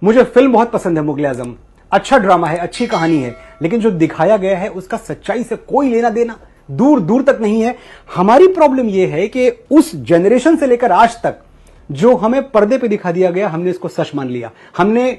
मुझे फिल्म बहुत पसंद है मुगले आजम, अच्छा ड्रामा है, अच्छी कहानी है, लेकिन जो दिखाया गया है उसका सच्चाई से कोई लेना देना दूर दूर तक नहीं है। हमारी प्रॉब्लम यह है कि उस जनरेशन से लेकर आज तक जो हमें पर्दे पे दिखा दिया गया, हमने इसको सच मान लिया। हमने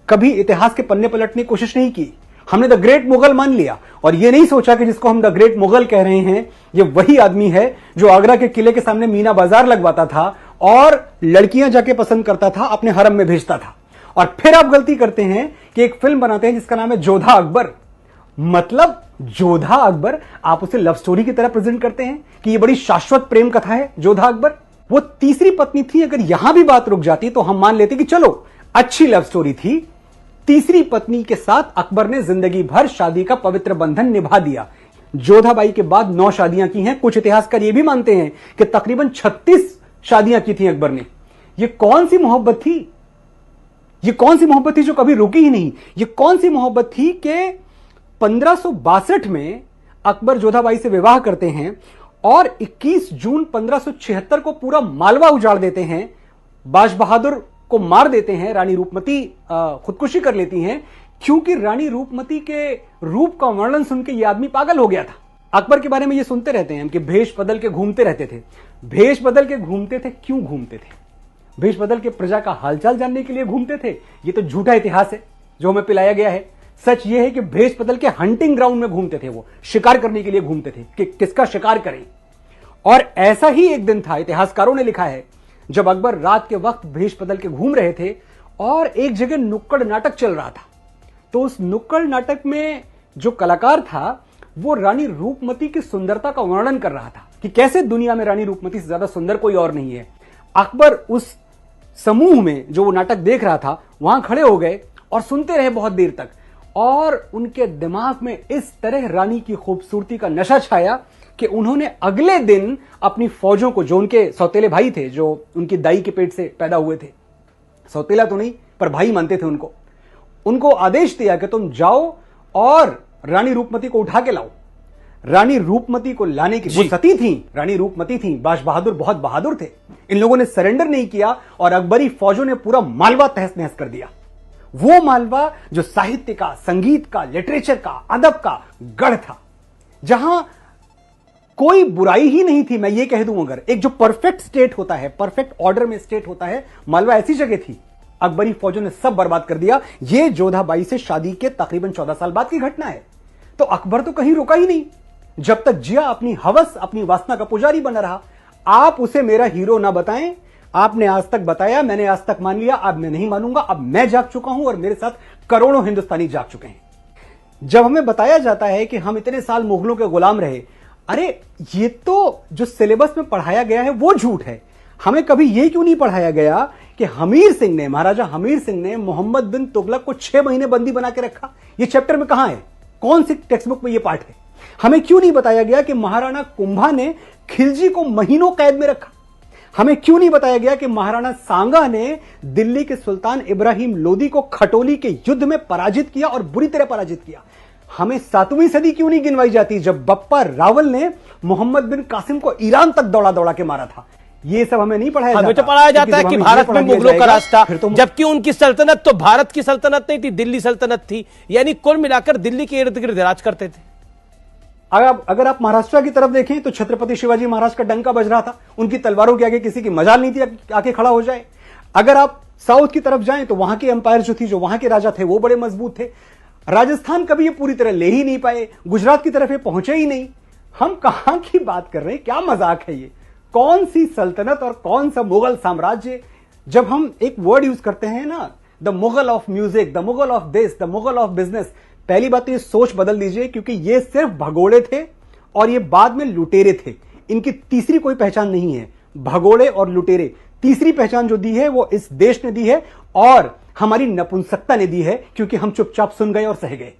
कभी इतिहास के पन्ने पलटने की कोशिश नहीं की, हमने द ग्रेट मुगल मान लिया और यह नहीं सोचा कि जिसको हम द ग्रेट मुगल कह रहे हैं ये वही आदमी है जो आगरा के किले के सामने मीना बाजार लगवाता था और लड़कियां जाके पसंद करता था, अपने हरम में भेजता था। और फिर आप गलती करते हैं कि एक फिल्म बनाते हैं जिसका नाम है जोधा अकबर। मतलब जोधा अकबर, आप उसे लव स्टोरी की तरह प्रेजेंट करते हैं कि ये बड़ी शाश्वत प्रेम कथा है जोधा अकबर। वो तीसरी पत्नी थी, अगर यहां भी बात रुक जाती तो हम मान लेते कि चलो अच्छी लव स्टोरी थी। तीसरी पत्नी के साथ अकबर ने जिंदगी भर शादी का पवित्र बंधन निभा दिया। जोधाबाई के बाद 9 शादियां की हैं। कुछ इतिहासकार ये भी मानते हैं कि तकरीबन 36 शादियां की थी अकबर ने। ये कौन सी मोहब्बत थी? ये कौन सी मोहब्बत थी जो कभी रुकी ही नहीं? ये कौन सी मोहब्बत थी कि 1562 में अकबर जोधाबाई से विवाह करते हैं और 21 जून 1576 को पूरा मालवा उजाड़ देते हैं, बाज बहादुर को मार देते हैं, रानी रूपमती खुदकुशी कर लेती हैं क्योंकि रानी रूपमती के रूप का वर्णन सुन के यह आदमी पागल हो गया था। अकबर के बारे में यह सुनते रहते हैं कि भेष बदल के घूमते रहते थे। भेष बदल के घूमते थे, क्यों घूमते थे? भेष बदल के प्रजा का हालचाल जानने के लिए घूमते थे। यह तो झूठा इतिहास है जो हमें पिलाया गया है। सच यह है कि भेष बदल के हंटिंग ग्राउंड में घूमते थे, वो शिकार करने के लिए घूमते थे कि किसका शिकार करें। और ऐसा ही एक दिन था, इतिहासकारों ने लिखा है, जब अकबर रात के वक्त भेष बदल के घूम रहे थे और एक जगह नुक्कड़ नाटक चल रहा था। तो उस नुक्कड़ नाटक में जो कलाकार था वो रानी रूपमती की सुंदरता का वर्णन कर रहा था कि कैसे दुनिया में रानी रूपमती से ज्यादा सुंदर कोई और नहीं है। अकबर उस समूह में जो वो नाटक देख रहा था वहां खड़े हो गए और सुनते रहे बहुत देर तक, और उनके दिमाग में इस तरह रानी की खूबसूरती का नशा छाया कि उन्होंने अगले दिन अपनी फौजों को, जो उनके सौतेले भाई थे, जो उनकी दाई के पेट से पैदा हुए थे, सौतेला तो नहीं पर भाई मानते थे उनको आदेश दिया कि तुम जाओ और रानी रूपमती को उठा के लाओ। रानी रूपमती को लाने की, वो सती थी, रानी रूपमती थी, बाज बहादुर बहुत बहादुर थे। इन लोगों ने सरेंडर नहीं किया और अकबरी फौजों ने पूरा मालवा तहस नहस कर दिया। वो मालवा जो साहित्य का, संगीत का, लिटरेचर का, अदब का गढ़ था, जहां कोई बुराई ही नहीं थी। मैं ये कह दूं, अगर एक जो परफेक्ट स्टेट होता है, परफेक्ट ऑर्डर में स्टेट होता है, मालवा ऐसी जगह थी। अकबरी फौजों ने सब बर्बाद कर दिया। यह जोधाबाई से शादी के तकरीबन 14 साल बाद की घटना है। तो अकबर तो कहीं रुका ही नहीं, जब तक जिया अपनी हवस, अपनी वासना का पुजारी बना रहा। आप उसे मेरा हीरो ना बताएं, आपने आज तक बताया, मैंने आज तक मान लिया, अब मैं नहीं मानूंगा। अब मैं जाग चुका हूं और मेरे साथ करोड़ों हिंदुस्तानी जाग चुके हैं। जब हमें बताया जाता है कि हम इतने साल मुगलों के गुलाम रहे, अरे ये तो जो सिलेबस में पढ़ाया गया है वो झूठ है। हमें कभी यह क्यों नहीं पढ़ाया गया कि हमीर सिंह ने, महाराजा हमीर सिंह ने मोहम्मद बिन तुगलक को 6 महीने बंदी बना के रखा? ये चैप्टर में कहां है? कौन सी टेक्स्ट बुक में यह पाठ है? हमें क्यों नहीं बताया गया कि महाराणा कुंभा ने खिलजी को महीनों कैद में रखा? हमें क्यों नहीं बताया गया कि महाराणा सांगा ने दिल्ली के सुल्तान इब्राहिम लोदी को खटोली के युद्ध में पराजित किया और बुरी तरह पराजित किया? हमें 7वीं सदी क्यों नहीं गिनवाई जाती, जब बप्पा रावल ने मोहम्मद बिन कासिम को ईरान तक दौड़ा दौड़ा के मारा था? ये सब हमें नहीं पढ़ाया जाता। हमें तो पढ़ाया जाता है कि भारत में मुगलों का राज था, जबकि उनकी सल्तनत तो भारत की सल्तनत नहीं थी, दिल्ली सल्तनत थी। यानी कुल मिलाकर दिल्ली के इर्द गिर्द राज करते थे। अगर आप महाराष्ट्र की तरफ देखें तो छत्रपति शिवाजी महाराज का डंका बज रहा था, उनकी तलवारों के आगे किसी की मजाल नहीं थी आके खड़ा हो जाए। अगर आप साउथ की तरफ जाएं तो वहां की एम्पायर जो थी, जो वहां के राजा थे, वो बड़े मजबूत थे। राजस्थान कभी ये पूरी तरह ले ही नहीं पाए, गुजरात की तरफ ये पहुंचे ही नहीं। हम कहां की बात कर रहे हैं? क्या मजाक है ये? कौन सी सल्तनत और कौन सा मुगल साम्राज्य? जब हम एक वर्ड यूज करते हैं ना, the Mughal of music, the Mughal of this, the Mughal of business, पहली बात तो ये सोच बदल दीजिए, क्योंकि ये सिर्फ भगोड़े थे और ये बाद में लुटेरे थे। इनकी तीसरी कोई पहचान नहीं है। भगोड़े और लुटेरे, तीसरी पहचान जो दी है वो इस देश ने दी है और हमारी नपुंसकता ने दी है, क्योंकि हम चुपचाप सुन गए और सह गए।